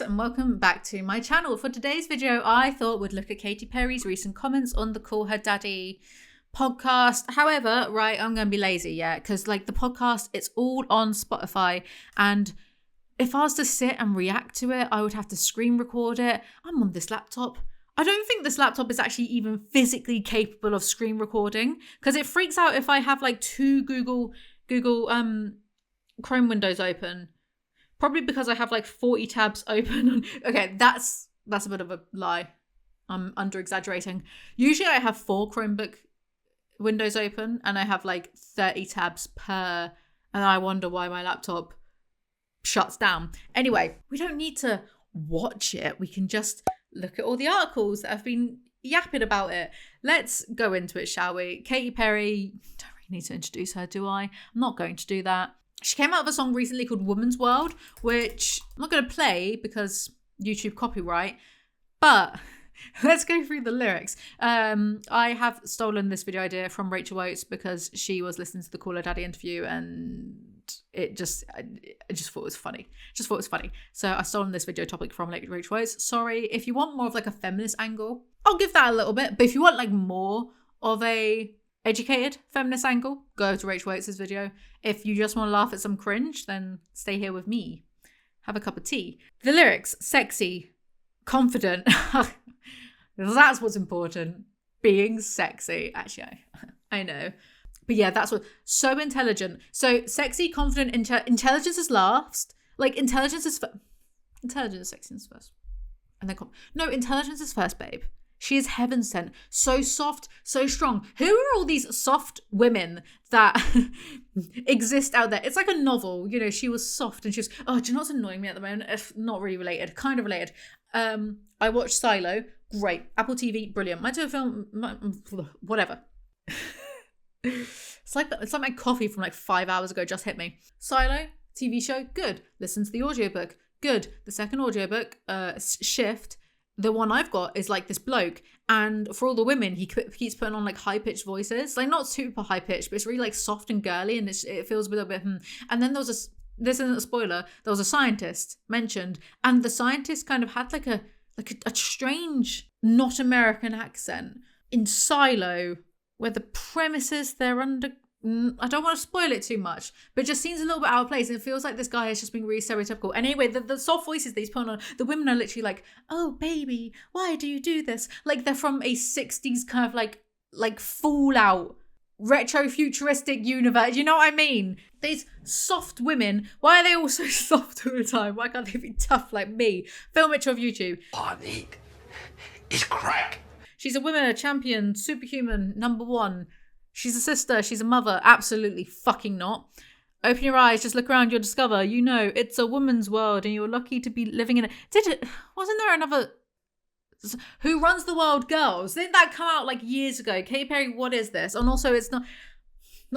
guys, and welcome back to my channel. For today's video, I thought we'd look at Katy Perry's recent comments on the Call Her Daddy podcast. However, right, I'm going to be lazy, yeah, because like the podcast, it's all on Spotify, and if I was to sit and react to it, I would have to screen record it. I'm on this laptop. I don't think this laptop is actually even physically capable of screen recording, because it freaks out if I have like two Google Chrome windows open. Probably because I have like 40 tabs open. Okay, that's a bit of a lie. I'm under exaggerating. Usually I have 4 Chromebook windows open and I have like 30 tabs per, and I wonder why my laptop shuts down. Anyway, we don't need to watch it. We can just look at all the articles that have been yapping about it. Let's go into it, shall we? Katy Perry, don't really need to introduce her, do I? I'm not going to do that. She came out with a song recently called Woman's World, which I'm not going to play because YouTube copyright, but let's go through the lyrics. I have stolen this video idea from Rachel Oates because she was listening to the Call Her Daddy interview and I just thought it was funny. So I've stolen this video topic from Rachel Oates. Sorry, if you want more of like a feminist angle, I'll give that a little bit. But if you want like more of a educated feminist angle, go to Rachel Oates' video. If you just want to laugh at some cringe, then stay here with me. Have a cup of tea. The lyrics, sexy, confident. That's what's important. Being sexy. Actually, I know. But yeah, that's what, so intelligent. So sexy, confident, intelligence is last. Like intelligence is intelligence, sexiness first. And then no, intelligence is first, babe. She is heaven sent. So soft, so strong. Who are all these soft women that exist out there? It's like a novel. You know, she was soft and she was, oh, do you know what's annoying me at the moment? If not really related, kind of related. I watched Silo. Great. Apple TV, brilliant. Might do a film, whatever. It's like my coffee from like 5 hours ago just hit me. Silo, TV show, good. Listen to the audiobook, good. The second audiobook, Shift, the one I've got is like this bloke, and for all the women, he keeps putting on like high-pitched voices, like not super high-pitched, but it's really like soft and girly, and it feels a little bit. And then there was this isn't a spoiler. There was a scientist mentioned, and the scientist kind of had like a strange, not American accent in Silo, where the premises they're under. I don't want to spoil it too much, but it just seems a little bit out of place. And it feels like this guy is just being really stereotypical. And anyway, the soft voices that he's putting on, the women are literally like, oh, baby, why do you do this? Like they're from a 60s kind of like Fallout, retro futuristic universe. You know what I mean? These soft women, why are they all so soft all the time? Why can't they be tough like me? Film it to YouTube. All I need is crack. She's a woman, a champion, superhuman, number one. She's a sister, she's a mother. Absolutely fucking not. Open your eyes, just look around, you'll discover, you know, it's a woman's world and you're lucky to be living in it. Wasn't there another Who Runs the World Girls? Didn't that come out like years ago? Katy Perry, what is this? And also it's not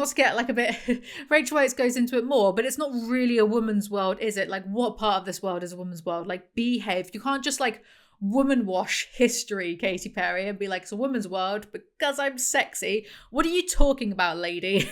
to get like a bit, Rachel Oates goes into it more, but it's not really a woman's world, is it? Like what part of this world is a woman's world? Like behave. You can't just like woman wash history, Katy Perry, and be like, it's a woman's world because I'm sexy. What are you talking about, lady?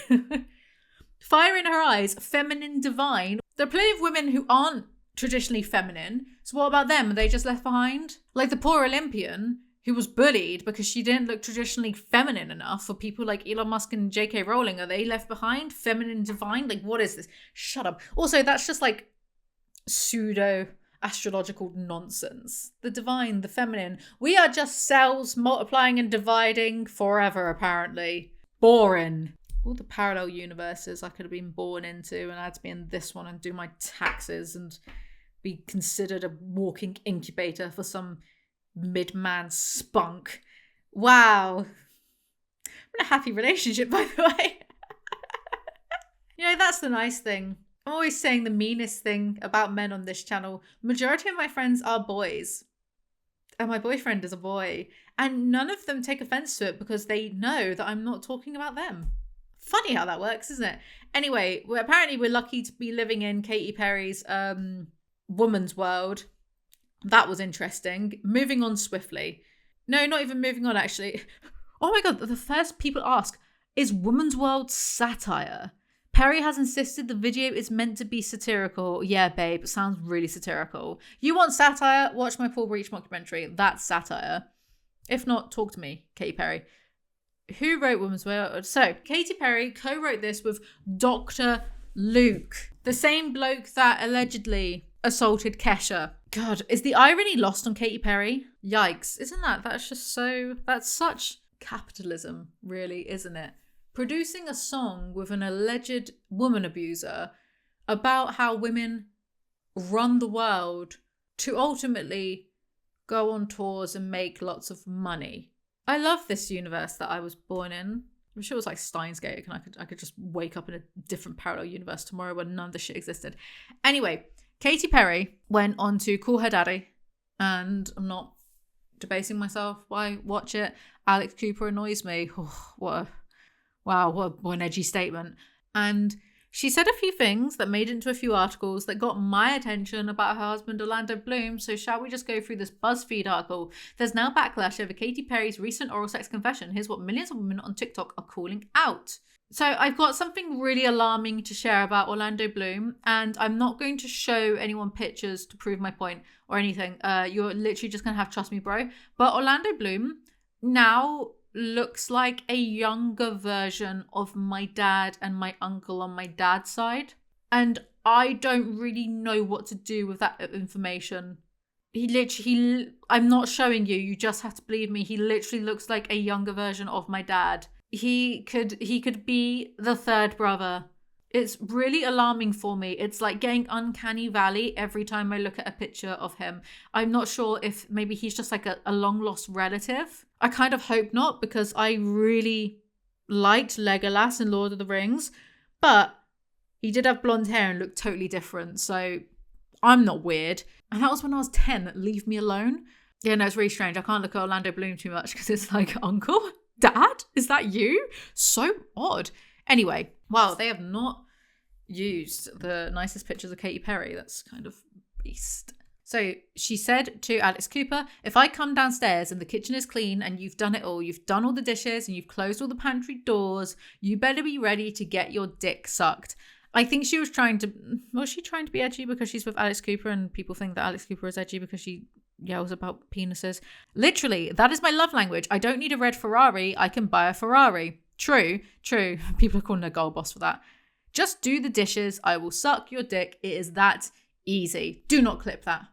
Fire in her eyes, feminine, divine. There are plenty of women who aren't traditionally feminine. So what about them? Are they just left behind? Like the poor Olympian who was bullied because she didn't look traditionally feminine enough for people like Elon Musk and J.K. Rowling. Are they left behind? Feminine, divine? Like what is this? Shut up. Also, that's just like pseudo astrological nonsense. The divine, the feminine. We are just cells multiplying and dividing forever, apparently. Boring. All the parallel universes I could have been born into, and I had to be in this one and do my taxes and be considered a walking incubator for some mid-man spunk. Wow. I'm in a happy relationship, by the way. You know, that's the nice thing. I'm always saying the meanest thing about men on this channel. Majority of my friends are boys. And my boyfriend is a boy. And none of them take offense to it because they know that I'm not talking about them. Funny how that works, isn't it? Anyway, apparently we're lucky to be living in Katy Perry's woman's world. That was interesting. Moving on swiftly. No, not even moving on, actually. Oh my God, the first people ask, is woman's world satire? Perry has insisted the video is meant to be satirical. Yeah, babe, sounds really satirical. You want satire? Watch my Paul Breach mockumentary. That's satire. If not, talk to me, Katy Perry. Who wrote Woman's World? So, Katy Perry co-wrote this with Dr. Luke, the same bloke that allegedly assaulted Kesha. God, is the irony lost on Katy Perry? Yikes. Isn't that? That's just so... That's such capitalism, really, isn't it? Producing a song with an alleged woman abuser about how women run the world to ultimately go on tours and make lots of money. I love this universe that I was born in. I'm sure it was like Steins Gate, and I could just wake up in a different parallel universe tomorrow where none of this shit existed. Anyway, Katy Perry went on to Call Her Daddy, and I'm not debasing myself. Why watch it? Alex Cooper annoys me. Oh, what an edgy statement. And she said a few things that made it into a few articles that got my attention about her husband Orlando Bloom. So shall we just go through this BuzzFeed article? There's now backlash over Katy Perry's recent oral sex confession. Here's what millions of women on TikTok are calling out. So I've got something really alarming to share about Orlando Bloom, and I'm not going to show anyone pictures to prove my point or anything. You're literally just going to have to trust me, bro. But Orlando Bloom now looks like a younger version of my dad and my uncle on my dad's side. And I don't really know what to do with that information. I'm not showing you. You just have to believe me. He literally looks like a younger version of my dad. He could be the third brother. It's really alarming for me. It's like getting uncanny valley every time I look at a picture of him. I'm not sure if maybe he's just like a long lost relative. I kind of hope not, because I really liked Legolas in Lord of the Rings, but he did have blonde hair and looked totally different. So I'm not weird. And that was when I was 10. Leave me alone. Yeah, no, it's really strange. I can't look at Orlando Bloom too much because it's like, uncle? Dad? Is that you? So odd. Anyway, wow, they have not used the nicest pictures of Katy Perry. That's kind of beast. So she said to Alex Cooper, if I come downstairs and the kitchen is clean and you've done it all, you've done all the dishes and you've closed all the pantry doors, you better be ready to get your dick sucked. I think she was trying to be edgy because she's with Alex Cooper and people think that Alex Cooper is edgy because she yells about penises. Literally, that is my love language. I don't need a red Ferrari. I can buy a Ferrari. True. People are calling her girl boss for that. Just do the dishes. I will suck your dick. It is that easy. Do not clip that.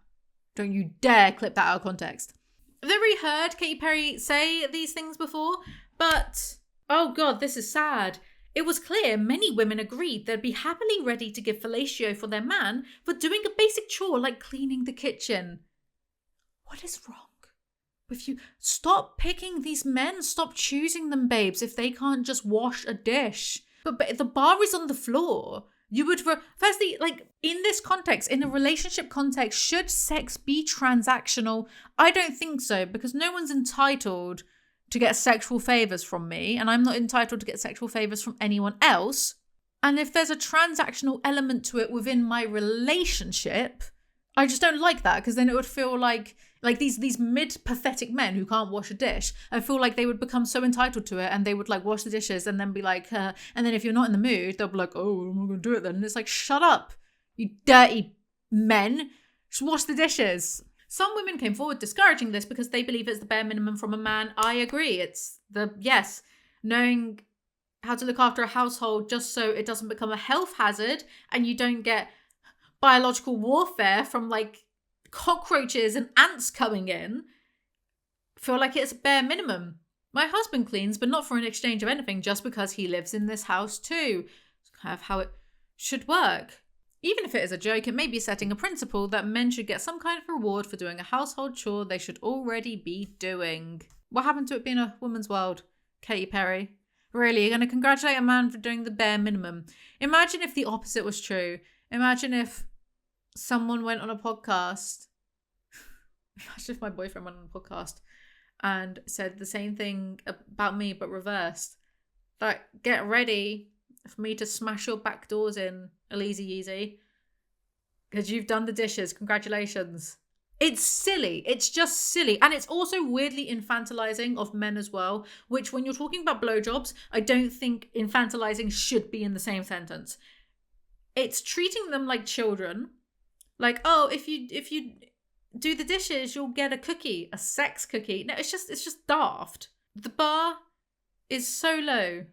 Don't you dare clip that out of context. I've never really heard Katy Perry say these things before, but oh god, this is sad. It was clear many women agreed they'd be happily ready to give fellatio for their man for doing a basic chore like cleaning the kitchen. What is wrong with you? Stop picking these men. Stop choosing them, babes, if they can't just wash a dish. But the bar is on the floor. You would... Firstly, like, in this context, in a relationship context, should sex be transactional? I don't think so, because no one's entitled to get sexual favours from me, and I'm not entitled to get sexual favours from anyone else. And if there's a transactional element to it within my relationship, I just don't like that, because then it would feel like these mid-pathetic men who can't wash a dish, I feel like they would become so entitled to it and they would like wash the dishes and then be like, and then if you're not in the mood, they'll be like, oh, I'm not going to do it then. And it's like, shut up, you dirty men. Just wash the dishes. Some women came forward discouraging this because they believe it's the bare minimum from a man. I agree. It's knowing how to look after a household just so it doesn't become a health hazard and you don't get biological warfare from like cockroaches and ants coming in. Feel like it's bare minimum. My husband cleans, but not for an exchange of anything, just because he lives in this house too. It's kind of how it should work. Even if it is a joke, it may be setting a principle that men should get some kind of reward for doing a household chore they should already be doing. What happened to it being a woman's world, Katy Perry? Really, you're going to congratulate a man for doing the bare minimum? Imagine if the opposite was true. Imagine if someone went on a podcast. Imagine if my boyfriend went on a podcast and said the same thing about me, but reversed. Like, get ready for me to smash your back doors in, Alizee, because you've done the dishes. Congratulations. It's silly. It's just silly. And it's also weirdly infantilizing of men as well, which when you're talking about blowjobs, I don't think infantilizing should be in the same sentence. It's treating them like children. Like, oh, if you do the dishes, you'll get a cookie, a sex cookie. No, it's just daft. The bar is so low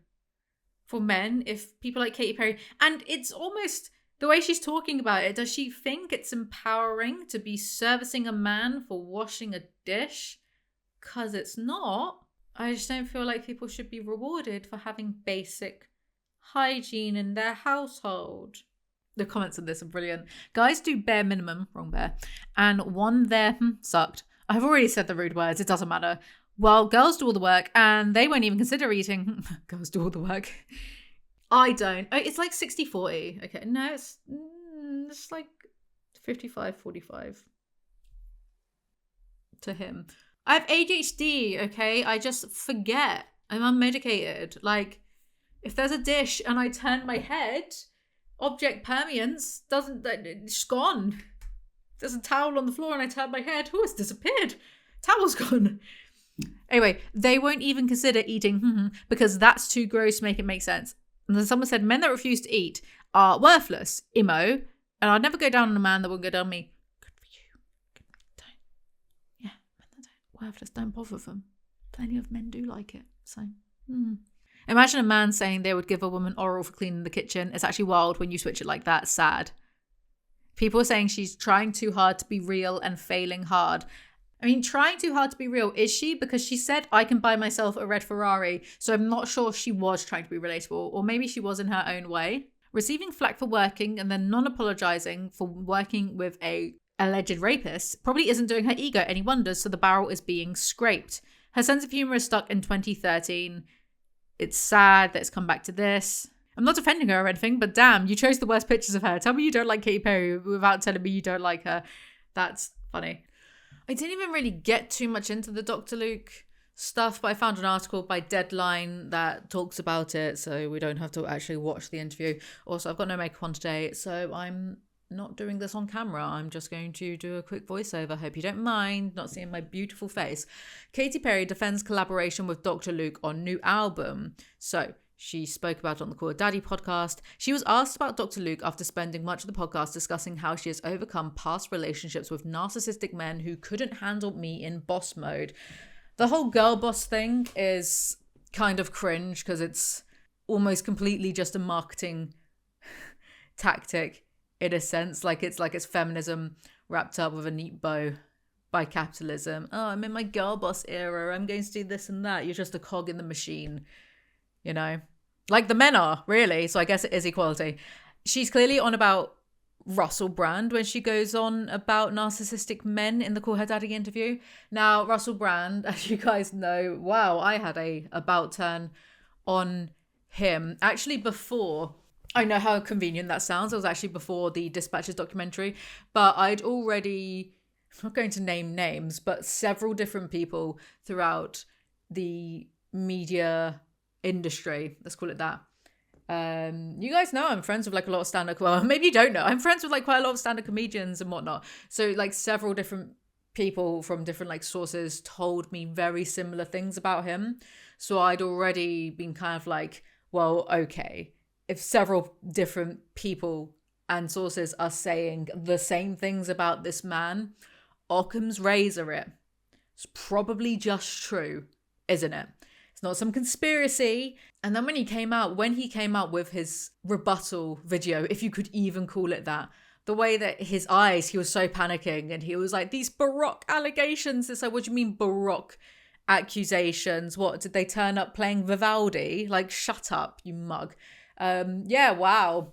for men if people like Katy Perry. And it's almost the way she's talking about it. Does she think it's empowering to be servicing a man for washing a dish? Because it's not. I just don't feel like people should be rewarded for having basic hygiene in their household. The comments on this are brilliant. Guys do bare minimum, wrong bear, and one there sucked. I've already said the rude words, it doesn't matter. Well, girls do all the work and they won't even consider eating. Girls do all the work. I don't. Oh, it's like 60-40. Okay, no, it's like 55-45 to him. I have ADHD, okay? I just forget. I'm unmedicated. Like, if there's a dish and I turn my head, object permanence it's gone. There's a towel on the floor and I turn my head. Oh, it's disappeared. Towel's gone. Anyway, they won't even consider eating because that's too gross to make it make sense. And then someone said men that refuse to eat are worthless, emo, and I'd never go down on a man that wouldn't go down on me. Good for you. Don't. Yeah, men that don't. Worthless, don't bother them. Plenty of men do like it. So, Imagine a man saying they would give a woman oral for cleaning the kitchen. It's actually wild when you switch it like that. Sad. People are saying she's trying too hard to be real and failing hard. I mean, trying too hard to be real, is she? Because she said, I can buy myself a red Ferrari. So I'm not sure she was trying to be relatable. Or maybe she was in her own way. Receiving flack for working and then non-apologizing for working with a alleged rapist probably isn't doing her ego any wonders, so the barrel is being scraped. Her sense of humor is stuck in 2013. It's sad that it's come back to this. I'm not defending her or anything, but damn, you chose the worst pictures of her. Tell me you don't like Katy Perry without telling me you don't like her. That's funny. I didn't even really get too much into the Dr. Luke stuff, but I found an article by Deadline that talks about it, so we don't have to actually watch the interview. Also, I've got no makeup on today, so I'm not doing this on camera. I'm just going to do a quick voiceover. Hope you don't mind not seeing my beautiful face. Katy Perry defends collaboration with Dr. Luke on new album. So she spoke about it on the Call Her Daddy podcast. She was asked about Dr. Luke after spending much of the podcast discussing how she has overcome past relationships with narcissistic men who couldn't handle me in boss mode. The whole girl boss thing is kind of cringe because it's almost completely just a marketing tactic in a sense. Like it's feminism wrapped up with a neat bow by capitalism. Oh, I'm in my girl boss era. I'm going to do this and that. You're just a cog in the machine. You know, like the men are, really. So I guess it is equality. She's clearly on about Russell Brand when she goes on about narcissistic men in the Call Her Daddy interview. Now, Russell Brand, as you guys know, wow, I had a about turn on him. Actually, before, I know how convenient that sounds. It was actually before the Dispatches documentary. But I'd already, I'm not going to name names, but several different people throughout the media industry, let's call it that. You guys know I'm friends with like a lot of stand-up, well, maybe you don't know, I'm friends with like quite a lot of stand-up comedians and whatnot. So like several different people from different like sources told me very similar things about him. So I'd already been kind of like, well, okay, if several different people and sources are saying the same things about this man, Occam's razor it. It's probably just true, isn't it? It's not some conspiracy. And then when he came out with his rebuttal video, if you could even call it that, the way that his eyes, he was so panicking and he was like, these Baroque allegations. It's like, what do you mean Baroque accusations? What, did they turn up playing Vivaldi? Like, shut up, you mug. Yeah, wow.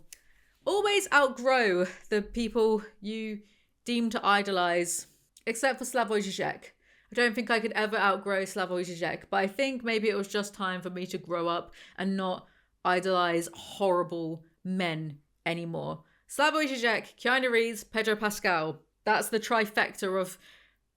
Always outgrow the people you deem to idolize, except for Slavoj Žižek. I don't think I could ever outgrow Slavoj Žižek, but I think maybe it was just time for me to grow up and not idolize horrible men anymore. Slavoj Žižek, Keanu Reeves, Pedro Pascal. That's the trifecta of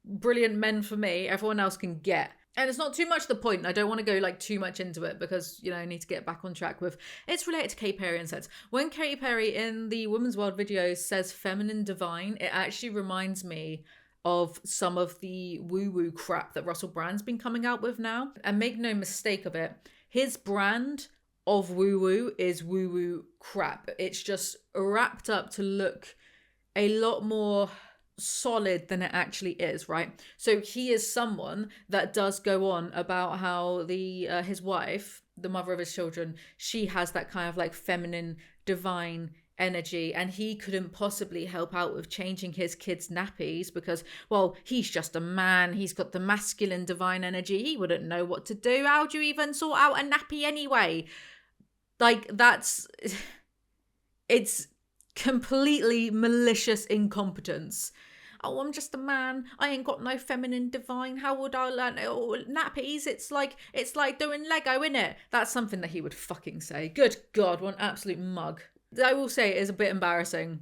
brilliant men for me. Everyone else can get. And it's not too much the point. I don't want to go like too much into it because, you know, I need to get back on track with, it's related to Katy Perry in a sense. When Katy Perry in the Women's World video says feminine divine, it actually reminds me of some of the woo-woo crap that Russell Brand's been coming out with now. And make no mistake of it, his brand of woo-woo is woo-woo crap. It's just wrapped up to look a lot more solid than it actually is, right? So he is someone that does go on about how his wife, the mother of his children, she has that kind of like feminine, divine energy, and he couldn't possibly help out with changing his kids' nappies because, well, he's just a man. He's got the masculine divine energy. He wouldn't know what to do. How do you even sort out a nappy anyway? Like, it's completely malicious incompetence. Oh, I'm just a man. I ain't got no feminine divine. How would I learn nappies? It's like doing Lego, innit? That's something that he would fucking say. Good God, what an absolute mug. I will say it is a bit embarrassing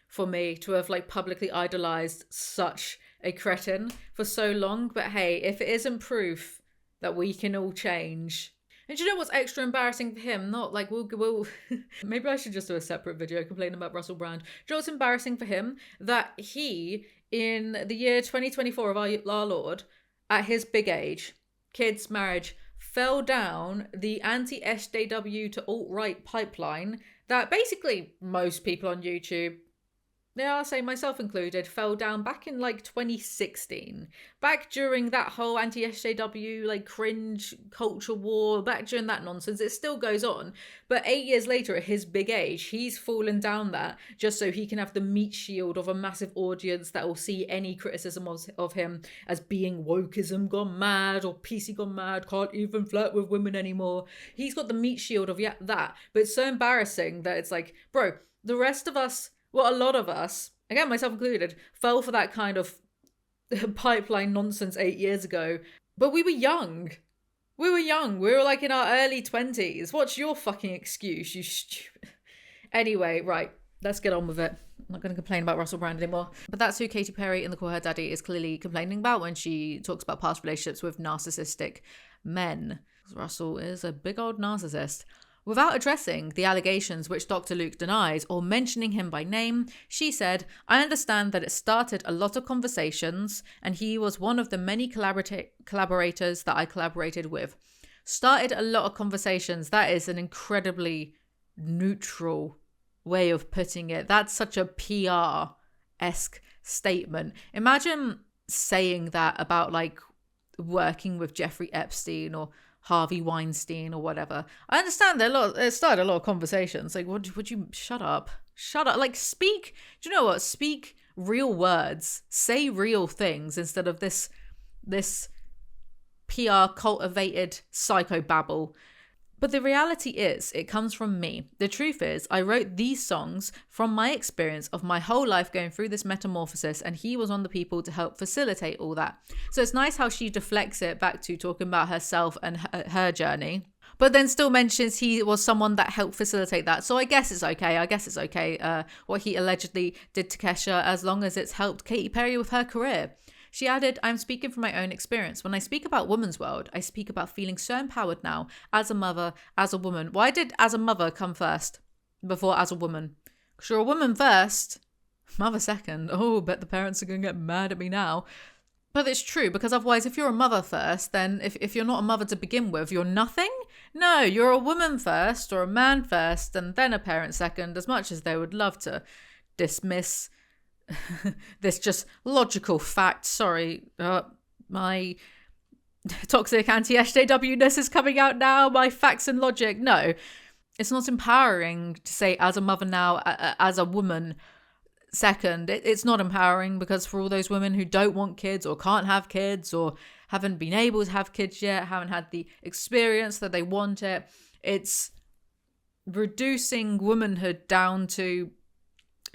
for me to have like publicly idolized such a cretin for so long. But hey, if it isn't proof that we can all change. And do you know what's extra embarrassing for him? Not like we'll maybe I should just do a separate video complaining about Russell Brand. Do you know what's embarrassing for him? That he, in the year 2024 of our Lord, at his big age, kids, marriage, fell down the anti-SJW to alt-right pipeline that basically most people on YouTube, yeah, I'll say myself included, fell down back in like 2016. Back during that whole anti-SJW, like cringe culture war, back during that nonsense, it still goes on. But 8 years later, at his big age, he's fallen down that just so he can have the meat shield of a massive audience that will see any criticism of him as being wokeism gone mad or PC gone mad, can't even flirt with women anymore. He's got the meat shield of that. But it's so embarrassing that it's like, bro, the rest of us, well, a lot of us, again, myself included, fell for that kind of pipeline nonsense 8 years ago. But we were young. We were like in our early 20s. What's your fucking excuse, you stupid... Anyway, right, let's get on with it. I'm not going to complain about Russell Brand anymore. But that's who Katy Perry in the Call Her Daddy is clearly complaining about when she talks about past relationships with narcissistic men. Russell is a big old narcissist. Without addressing the allegations which Dr. Luke denies or mentioning him by name, she said, I understand that it started a lot of conversations and he was one of the many collaborators that I collaborated with. Started a lot of conversations. That is an incredibly neutral way of putting it. That's such a PR-esque statement. Imagine saying that about like working with Jeffrey Epstein or Harvey Weinstein or whatever. I understand it started a lot of conversations. Like, would you shut up? Like, speak. Do you know what? Speak real words. Say real things instead of this PR cultivated psychobabble. But the reality is, it comes from me. The truth is, I wrote these songs from my experience of my whole life going through this metamorphosis, and he was one of the people to help facilitate all that. So it's nice how she deflects it back to talking about herself and her journey, but then still mentions he was someone that helped facilitate that. So I guess it's okay. What he allegedly did to Kesha, as long as it's helped Katy Perry with her career. She added, I'm speaking from my own experience. When I speak about woman's world, I speak about feeling so empowered now as a mother, as a woman. Why did as a mother come first before as a woman? Because you're a woman first, mother second. Oh, bet the parents are going to get mad at me now. But it's true, because otherwise if you're a mother first, then if you're not a mother to begin with, you're nothing? No, you're a woman first or a man first and then a parent second, as much as they would love to dismiss this just logical fact. Sorry, my toxic anti-SJW-ness is coming out now, my facts and logic. No, it's not empowering to say as a mother now, as a woman second. It's not empowering, because for all those women who don't want kids or can't have kids or haven't been able to have kids yet, haven't had the experience that they want it's reducing womanhood down to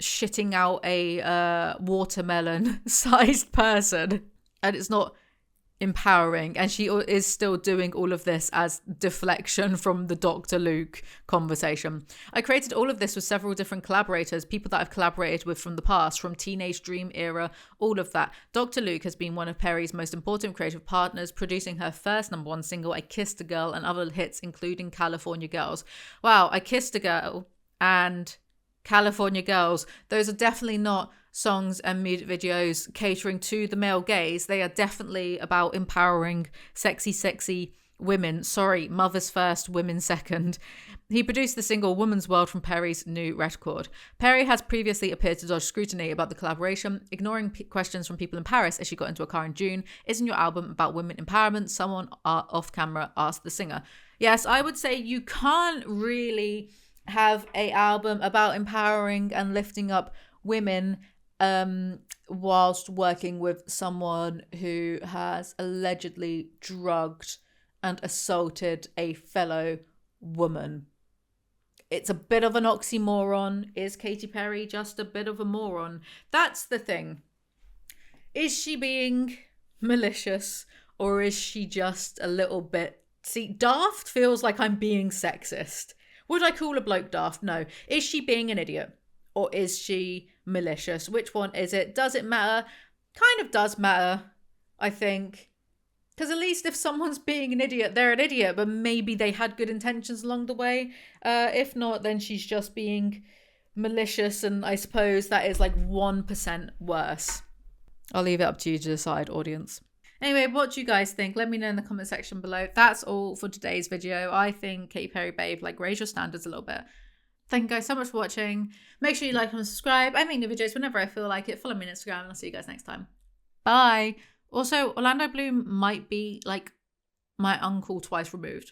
shitting out a watermelon-sized person, and it's not empowering. And she is still doing all of this as deflection from the Dr. Luke conversation. I created all of this with several different collaborators, people that I've collaborated with from the past, from Teenage Dream era, all of that. Dr. Luke has been one of Perry's most important creative partners, producing her first #1 single, I Kissed a Girl, and other hits including California Girls. Wow, I Kissed a Girl and California Girls, those are definitely not songs and music videos catering to the male gaze. They are definitely about empowering sexy women. Sorry, mothers first, women second. He produced the single Woman's World from Perry's new record. Perry has previously appeared to dodge scrutiny about the collaboration, ignoring questions from people in Paris as she got into a car in June. Isn't your album about women empowerment? Someone off camera asked the singer. Yes, I would say you can't really have a album about empowering and lifting up women whilst working with someone who has allegedly drugged and assaulted a fellow woman. It's a bit of an oxymoron. Is Katy Perry just a bit of a moron? That's the thing. Is she being malicious, or is she just a little bit... See, daft feels like I'm being sexist. Would I call a bloke daft? No. Is she being an idiot, or is she malicious? Which one is it? Does it matter? Kind of does matter, I think. Because at least if someone's being an idiot, they're an idiot, but maybe they had good intentions along the way. If not, then she's just being malicious, and I suppose that is like 1% worse. I'll leave it up to you to decide, audience. Anyway, what do you guys think? Let me know in the comment section below. That's all for today's video. I think Katy Perry, babe, like, raise your standards a little bit. Thank you guys so much for watching. Make sure you like and subscribe. I make new videos whenever I feel like it. Follow me on Instagram, and I'll see you guys next time. Bye. Also, Orlando Bloom might be like my uncle twice removed.